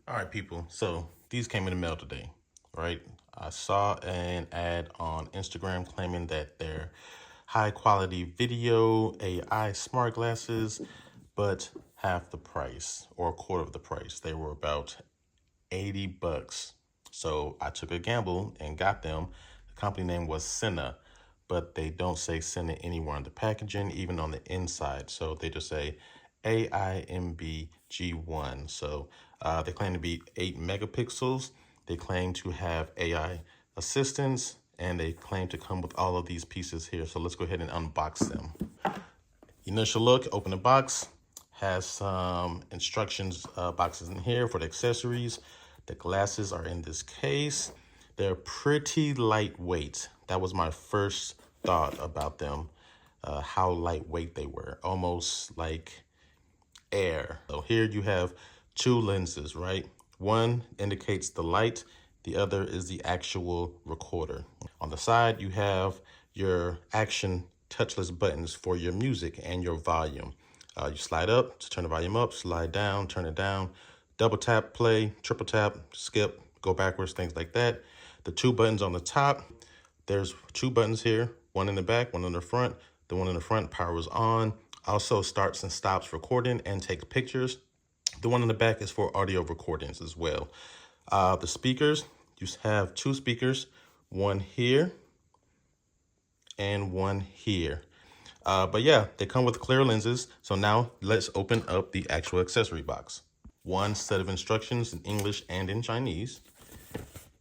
All right, people. So these came in the mail today, right? I saw an ad on Instagram claiming that they're high quality video AI smart glasses, but half the price or a quarter of the price. They were about 80 bucks. So I took a gamble and got them. The company name was Senna, but they don't say Senna anywhere on the packaging, even on the inside. So they just say AIMBG1. So they claim to be 8 megapixels. They claim to have AI assistance, and they claim to come with all of these pieces here. So let's go ahead and unbox them. Initial look, open the box, has some instructions boxes in here for the accessories. The glasses are in this case. They're pretty lightweight. That was my first thought about them, how lightweight they were, almost like air. So here you have two lenses, right? One indicates the light, the other is the actual recorder. On the side, you have your action touchless buttons for your music and your volume. You slide up to turn the volume up, slide down, turn it down, double tap, play, triple tap, skip, go backwards, things like that. The two buttons on the top, there's two buttons here, one in the back, one in the front. The one in the front powers on, also starts and stops recording and takes pictures. The one in the back is for audio recordings as well. The speakers, you have two speakers, one here and one here. But yeah, they come with clear lenses. So now let's open up the actual accessory box. One set of instructions in English and in Chinese,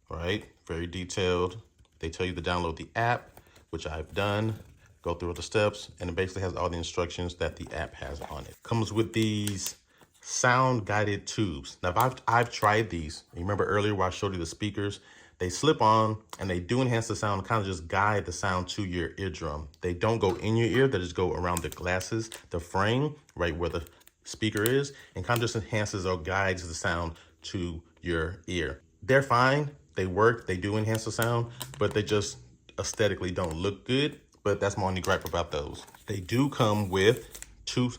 right? Very detailed. They tell you to download the app, which I've done, go through the steps, and it basically has all the instructions that the app has on it. Comes with these sound guided tubes. Now, I've tried these. You remember earlier where I showed you the speakers? They slip on and they do enhance the sound, kind of just guide the sound to your eardrum. They don't go in your ear, they just go around the glasses, the frame, right where the speaker is, and kind of just enhances or guides the sound to your ear. They're fine, they work, they do enhance the sound, but they just aesthetically don't look good. But that's my only gripe about those. They do come with two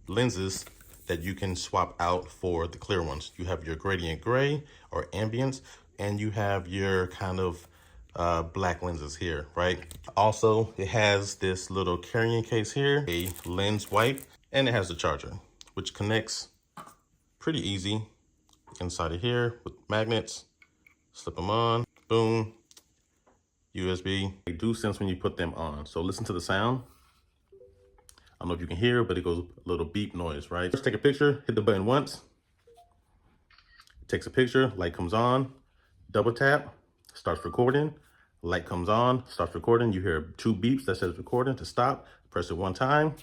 lenses that you can swap out for the clear ones. You have your gradient gray or ambience, and you have your kind of black lenses here, right? Also, it has this little carrying case here, a lens wipe, and it has the charger, which connects pretty easy inside of here with magnets. Slip them on, boom, USB. They do sense when you put them on. So listen to the sound. I don't know if you can hear, but it goes a little beep noise, right? First, take a picture, hit the button once. It takes a picture, light comes on, double tap, starts recording. Light comes on, starts recording. You hear two beeps that says recording to stop. Press it one time,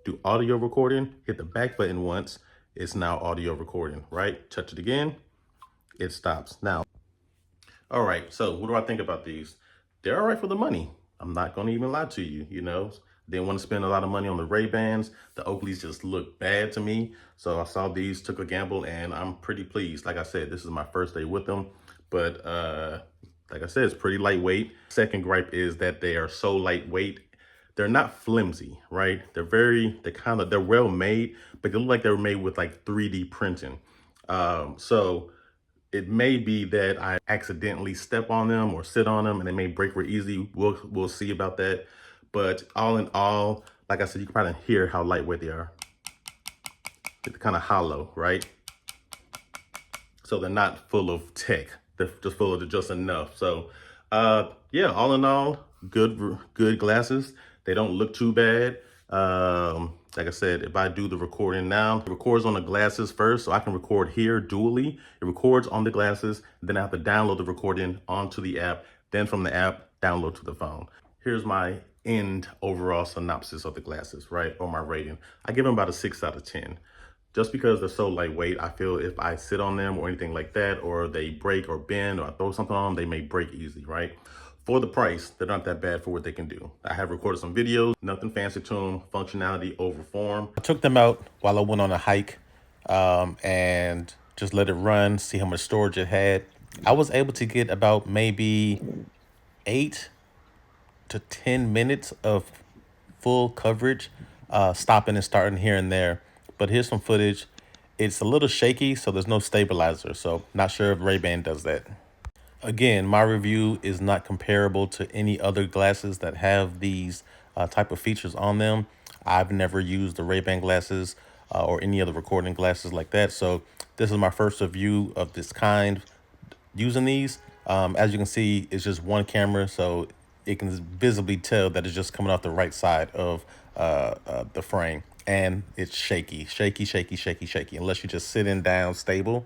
do audio recording, hit the back button once. It's now audio recording, right? Touch it again, it stops. Now, all right, so what do I think about these? They're all right for the money. I'm not gonna even lie to you, you know. Didn't want to spend a lot of money on the Ray-Bans. The Oakleys just look bad to me. So I saw these, took a gamble, and I'm pretty pleased. Like I said, this is my first day with them. But like I said, it's pretty lightweight. Second gripe is that they are so lightweight. They're not flimsy, right? They're well made, but they look like they were made with like 3D printing. So it may be that I accidentally step on them or sit on them and they may break very easily. We'll see about that. But all in all, like I said, you can probably hear how lightweight they are. It's kind of hollow, right? So they're not full of tech. They're just full of just enough. So yeah, all in all, good glasses. They don't look too bad. Like I said, if I do the recording now, it records on the glasses first, so I can record here dually. It records on the glasses, then I have to download the recording onto the app, then from the app, download to the phone. Here's my end overall synopsis of the glasses, right? Or my rating. I give them about a 6 out of 10. Just because they're so lightweight, I feel if I sit on them or anything like that, or they break or bend, or I throw something on them, they may break easy, right? For the price, they're not that bad for what they can do. I have recorded some videos, nothing fancy to them, functionality over form. I took them out while I went on a hike and just let it run, see how much storage it had. I was able to get about maybe 8 to 10 minutes of full coverage, stopping and starting here and there. But here's some footage. it's a little shaky, so there's no stabilizer. So not sure if Ray-Ban does that. Again, my review is not comparable to any other glasses that have these type of features on them. I've never used the Ray-Ban glasses or any other recording glasses like that. So this is my first review of this kind using these. As you can see, it's just one camera, so it can visibly tell that it's just coming off the right side of the frame. And it's shaky, shaky, shaky, shaky, shaky, unless you're just sitting down stable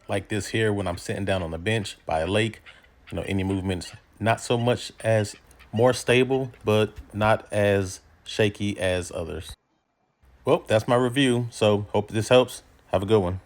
like this here when I'm sitting down on the bench by a lake. Any movements, not so much as more stable, but not as shaky as others. Well, that's my review. So hope this helps. Have a good one.